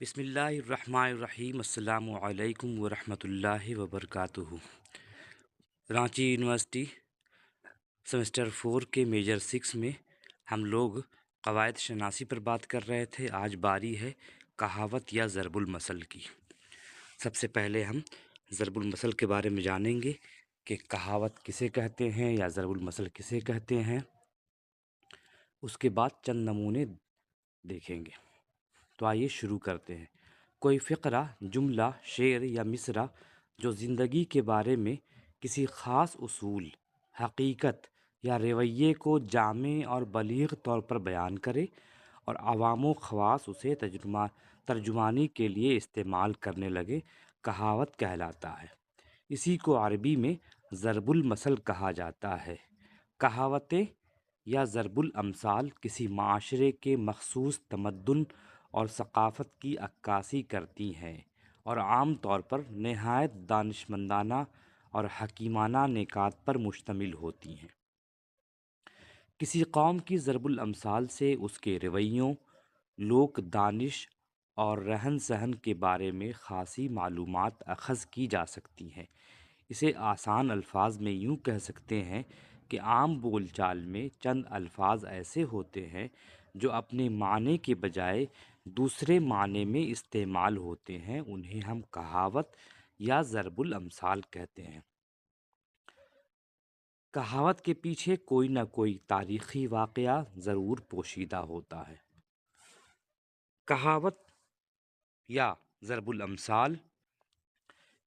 بسم اللہ الرحمن الرحیم السلام علیکم ورحمۃ اللہ وبرکاتہ۔ رانچی یونیورسٹی سیمسٹر 4 کے میجر 6 میں ہم لوگ قواعد شناسی پر بات کر رہے تھے۔ آج باری ہے کہاوت یا ضرب المثل کی۔ سب سے پہلے ہم ضرب المثل کے بارے میں جانیں گے کہ کہاوت کسے کہتے ہیں یا ضرب المثل کسے کہتے ہیں۔ اس کے بعد چند نمونے دیکھیں گے۔ تو آئیے شروع کرتے ہیں۔ کوئی فقرہ، جملہ، شعر یا مصرع جو زندگی کے بارے میں کسی خاص اصول، حقیقت یا رویے کو جامع اور بلیغ طور پر بیان کرے اور عوام و خواص اسے ترجمانی کے لیے استعمال کرنے لگے، کہاوت کہلاتا ہے۔ اسی کو عربی میں ضرب المثل کہا جاتا ہے۔ کہاوتیں یا ضرب الامثال کسی معاشرے کے مخصوص تمدن اور ثقافت کی عکاسی کرتی ہیں اور عام طور پر نہایت دانشمندانہ اور حکیمانہ نکات پر مشتمل ہوتی ہیں۔ کسی قوم کی ضرب الامثال سے اس کے رویوں، لوک دانش اور رہن سہن کے بارے میں خاصی معلومات اخذ کی جا سکتی ہیں۔ اسے آسان الفاظ میں یوں کہہ سکتے ہیں کہ عام بول چال میں چند الفاظ ایسے ہوتے ہیں جو اپنے معنی کے بجائے دوسرے معنی میں استعمال ہوتے ہیں، انہیں ہم کہاوت یا ضرب الامثال کہتے ہیں۔ کہاوت کے پیچھے کوئی نہ کوئی تاریخی واقعہ ضرور پوشیدہ ہوتا ہے۔ کہاوت یا ضرب الامثال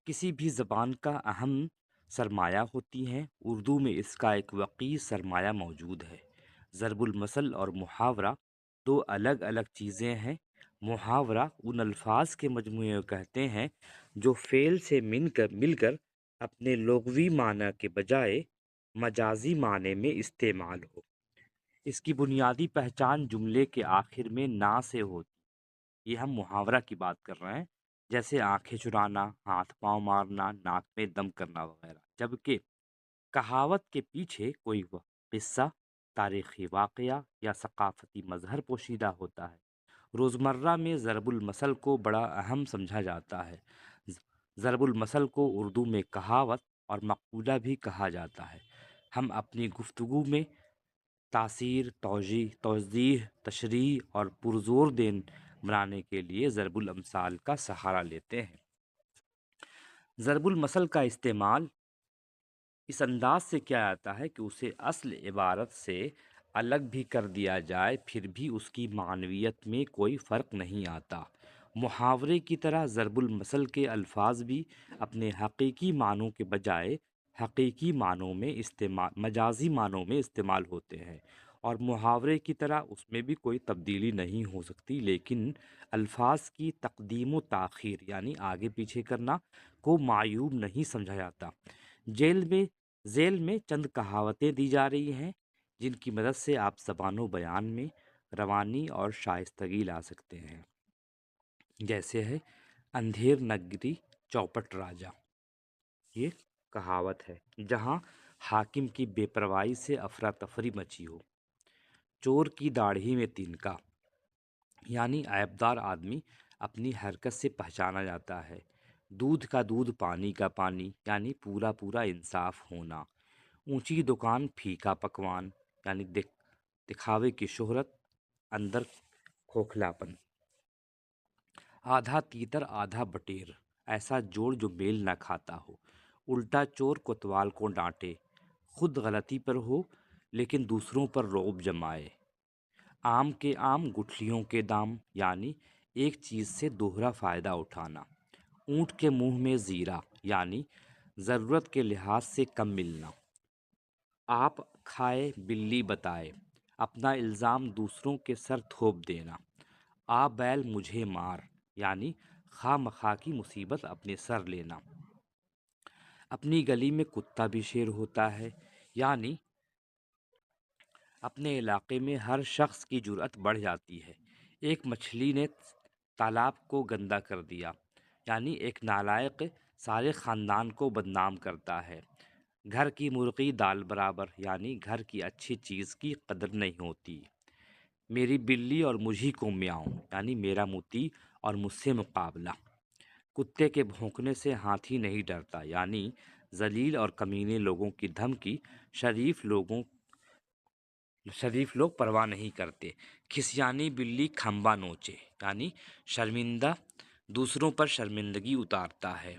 کسی بھی زبان کا اہم سرمایہ ہوتی ہیں۔ اردو میں اس کا ایک وسیع سرمایہ موجود ہے۔ ضرب المثل اور محاورہ دو الگ الگ چیزیں ہیں۔ محاورہ ان الفاظ کے مجموعے کو کہتے ہیں جو فعل سے مل کر اپنے لغوی معنی کے بجائے مجازی معنی میں استعمال ہو۔ اس کی بنیادی پہچان جملے کے آخر میں نا سے ہوتی۔ یہ ہم محاورہ کی بات کر رہے ہیں، جیسے آنکھیں چرانا، ہاتھ پاؤں مارنا، ناک میں دم کرنا وغیرہ۔ جبکہ کہاوت کے پیچھے کوئی قصہ، تاریخی واقعہ یا ثقافتی مظہر پوشیدہ ہوتا ہے۔ روزمرہ میں ضرب المثل کو بڑا اہم سمجھا جاتا ہے۔ ضرب المثل کو اردو میں کہاوت اور مقولہ بھی کہا جاتا ہے۔ ہم اپنی گفتگو میں تاثیر، توضیح، تشریح اور پرزور بنانے کے لیے ضرب الامثال کا سہارا لیتے ہیں۔ ضرب المثل کا استعمال اس انداز سے کیا جاتا ہے کہ اسے اصل عبارت سے الگ بھی کر دیا جائے پھر بھی اس کی معنویت میں کوئی فرق نہیں آتا۔ محاورے کی طرح ضرب المثل کے الفاظ بھی اپنے حقیقی معنوں کے بجائے حقیقی معنوں میں مجازی معنوں میں استعمال ہوتے ہیں، اور محاورے کی طرح اس میں بھی کوئی تبدیلی نہیں ہو سکتی، لیکن الفاظ کی تقدیم و تاخیر یعنی آگے پیچھے کرنا کو معیوب نہیں سمجھا جاتا۔ ذیل میں چند کہاوتیں دی جا رہی ہیں جن کی مدد سے آپ زبان و بیان میں روانی اور شائستگی لا سکتے ہیں۔ جیسے ہے اندھیر نگری چوپٹ راجا، یہ کہاوت ہے۔ جہاں حاکم کی بے پرواہی سے افراتفری مچی ہو۔ چور کی داڑھی میں تنکا، یعنی عیبدار آدمی اپنی حرکت سے پہچانا جاتا ہے۔ دودھ کا دودھ، پانی کا پانی، یعنی پورا پورا انصاف ہونا۔ اونچی دکان پھیکا پکوان، یعنی دکھاوے کی شہرت، اندر کھوکھلاپن۔ آدھا تیتر آدھا بٹیر، ایسا جوڑ جو میل نہ کھاتا ہو۔ الٹا چور کوتوال کو ڈانٹے، خود غلطی پر ہو لیکن دوسروں پر رعب جمائے۔ آم کے آم گٹھلیوں کے دام، یعنی ایک چیز سے دوہرا فائدہ اٹھانا۔ اونٹ کے منہ میں زیرہ، یعنی ضرورت کے لحاظ سے کم ملنا۔ آپ کھائے بلی بتائے، اپنا الزام دوسروں کے سر تھوپ دینا۔ آ بیل مجھے مار، یعنی خواہ مخواہ کی مصیبت اپنے سر لینا۔ اپنی گلی میں کتا بھی شیر ہوتا ہے، یعنی اپنے علاقے میں ہر شخص کی جرأت بڑھ جاتی ہے۔ ایک مچھلی نے تالاب کو گندا کر دیا، یعنی ایک نالائق سارے خاندان کو بدنام کرتا ہے۔ گھر کی مرغی دال برابر، یعنی گھر کی اچھی چیز کی قدر نہیں ہوتی۔ میری بلی اور مجھی کو میاؤں، یعنی میرا موتی اور مجھ سے مقابلہ۔ کتے کے بھونکنے سے ہاتھی نہیں ڈرتا، یعنی ذلیل اور کمینے لوگوں کی دھمکی شریف لوگ پرواہ نہیں کرتے۔ کھسیانی بلی کھمبا نوچے، یعنی شرمندہ دوسروں پر شرمندگی اتارتا ہے۔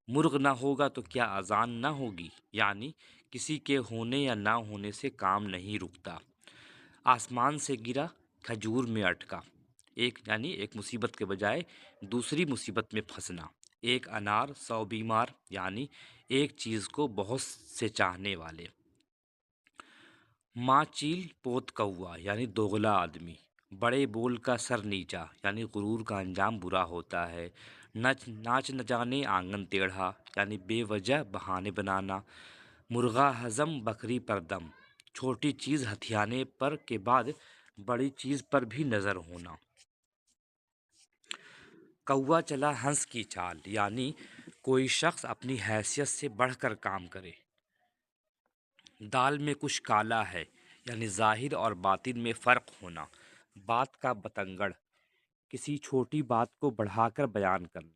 مرغ نہ ہوگا تو کیا اذان نہ ہوگی، یعنی کسی کے ہونے یا نہ ہونے سے کام نہیں رکتا۔ آسمان سے گرا کھجور میں اٹکا، ایک مصیبت کے بجائے دوسری مصیبت میں پھنسنا۔ ایک انار 100 بیمار، یعنی ایک چیز کو بہت سے چاہنے والے۔ ماں چیل پوت کوا، یعنی دوغلا آدمی۔ بڑے بول کا سر نیچا، یعنی غرور کا انجام برا ہوتا ہے۔ ناچ نہ جانے آنگن ٹیڑھا، یعنی بے وجہ بہانے بنانا۔ مرغا ہضم بکری پر دم، چھوٹی چیز ہتھیانے پر کے بعد بڑی چیز پر بھی نظر ہونا۔ کوا چلا ہنس کی چال، یعنی کوئی شخص اپنی حیثیت سے بڑھ کر کام کرے۔ دال میں کچھ کالا ہے، یعنی ظاہر اور باطن میں فرق ہونا۔ بات کا بتنگڑ، کسی چھوٹی بات کو بڑھا کر بیان کرنا۔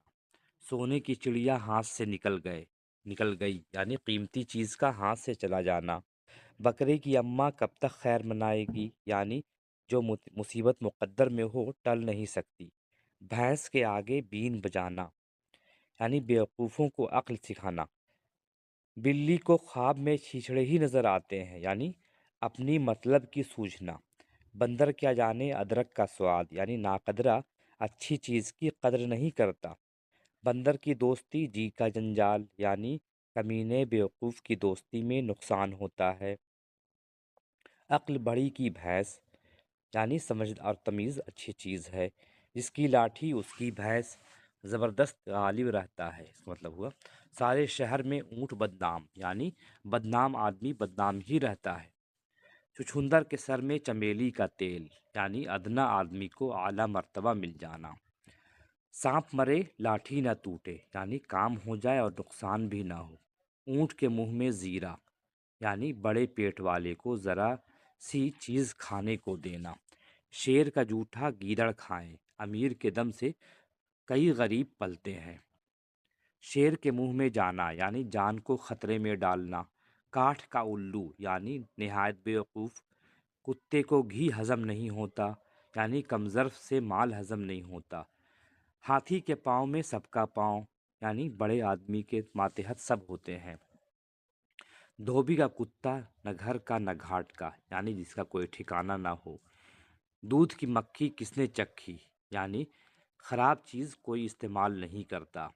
سونے کی چڑیا ہاتھ سے نکل گئی، یعنی قیمتی چیز کا ہاتھ سے چلا جانا۔ بکرے کی اماں کب تک خیر منائے گی، یعنی جو مصیبت مقدر میں ہو ٹل نہیں سکتی۔ بھینس کے آگے بین بجانا، یعنی بیوقوفوں کو عقل سکھانا۔ بلی کو خواب میں چھیچڑے ہی نظر آتے ہیں، یعنی اپنی مطلب کی سوجھنا۔ بندر کیا جانے ادرک کا سواد، یعنی ناقدرہ اچھی چیز کی قدر نہیں کرتا۔ بندر کی دوستی جی کا جنجال، یعنی کمینے بیوقوف کی دوستی میں نقصان ہوتا ہے۔ عقل بڑی کی بھینس، یعنی سمجھ اور تمیز اچھی چیز ہے، جس کی لاٹھی اس کی بھینس، زبردست غالب رہتا ہے۔ اس کا مطلب ہوا سارے شہر میں اونٹ بدنام، یعنی بدنام آدمی بدنام ہی رہتا ہے۔ چچھندر کے سر میں چمیلی کا تیل، یعنی ادنا آدمی کو اعلیٰ مرتبہ مل جانا۔ سانپ مرے لاٹھی نہ ٹوٹے، یعنی کام ہو جائے اور نقصان بھی نہ ہو۔ اونٹ کے منہ میں زیرہ، یعنی بڑے پیٹ والے کو ذرا سی چیز کھانے کو دینا۔ شیر کا جوٹھا گیدڑ کھائیں، امیر کے دم سے کئی غریب پلتے ہیں۔ شیر کے منہ میں جانا، یعنی جان کو خطرے میں ڈالنا۔ کاٹھ کا الو، یعنی نہایت بیوقوف۔ کتے کو گھی ہضم نہیں ہوتا، یعنی کمظرف سے مال ہضم نہیں ہوتا۔ ہاتھی کے پاؤں میں سب کا پاؤں، یعنی بڑے آدمی کے ماتحت سب ہوتے ہیں۔ دھوبی کا کتا نہ گھر کا نہ گھاٹ کا، یعنی جس کا کوئی ٹھکانہ نہ ہو۔ دودھ کی مکھی کس نے چکھی، یعنی خراب چیز کوئی استعمال نہیں کرتا۔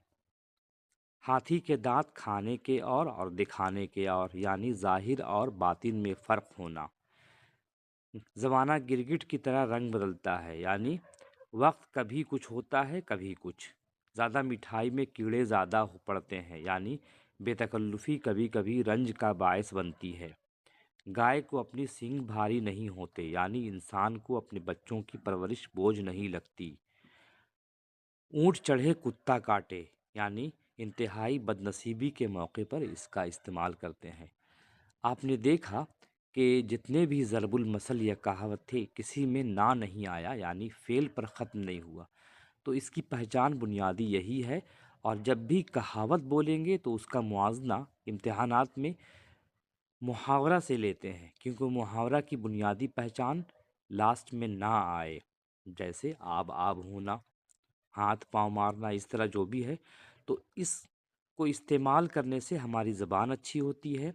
ہاتھی کے دانت کھانے کے اور دکھانے کے اور، یعنی ظاہر اور باطن میں فرق ہونا۔ زمانہ گرگٹ کی طرح رنگ بدلتا ہے، یعنی وقت کبھی کچھ ہوتا ہے کبھی کچھ۔ زیادہ مٹھائی میں کیڑے زیادہ پڑتے ہیں، یعنی بے تکلفی کبھی کبھی رنج کا باعث بنتی ہے۔ گائے کو اپنی سینگ بھاری نہیں ہوتے، یعنی انسان کو اپنے بچوں کی پرورش بوجھ نہیں لگتی۔ اونٹ چڑھے کتا کاٹے، یعنی انتہائی بدنصیبی کے موقع پر اس کا استعمال کرتے ہیں۔ آپ نے دیکھا کہ جتنے بھی ضرب المثل یا کہاوت تھے، کسی میں نا نہیں آیا، یعنی فعل پر ختم نہیں ہوا۔ تو اس کی پہچان بنیادی یہی ہے، اور جب بھی کہاوت بولیں گے تو اس کا موازنہ امتحانات میں محاورہ سے لیتے ہیں، کیونکہ محاورہ کی بنیادی پہچان لاسٹ میں نہ آئے، جیسے آب ہونا، ہاتھ پاؤں مارنا، اس طرح جو بھی ہے۔ تو اس کو استعمال کرنے سے ہماری زبان اچھی ہوتی ہے۔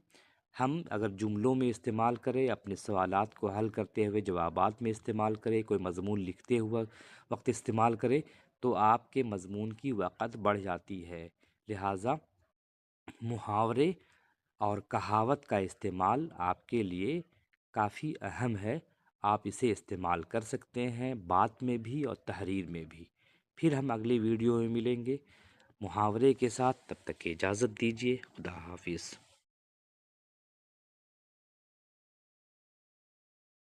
ہم اگر جملوں میں استعمال کریں، اپنے سوالات کو حل کرتے ہوئے جوابات میں استعمال کریں، کوئی مضمون لکھتے ہوئے وقت استعمال کریں، تو آپ کے مضمون کی وقت بڑھ جاتی ہے۔ لہٰذا محاورے اور کہاوت کا استعمال آپ کے لیے کافی اہم ہے۔ آپ اسے استعمال کر سکتے ہیں بات میں بھی اور تحریر میں بھی۔ پھر ہم اگلی ویڈیو میں ملیں گے محاورے کے ساتھ، تب تک کی اجازت دیجیے۔ خدا حافظ۔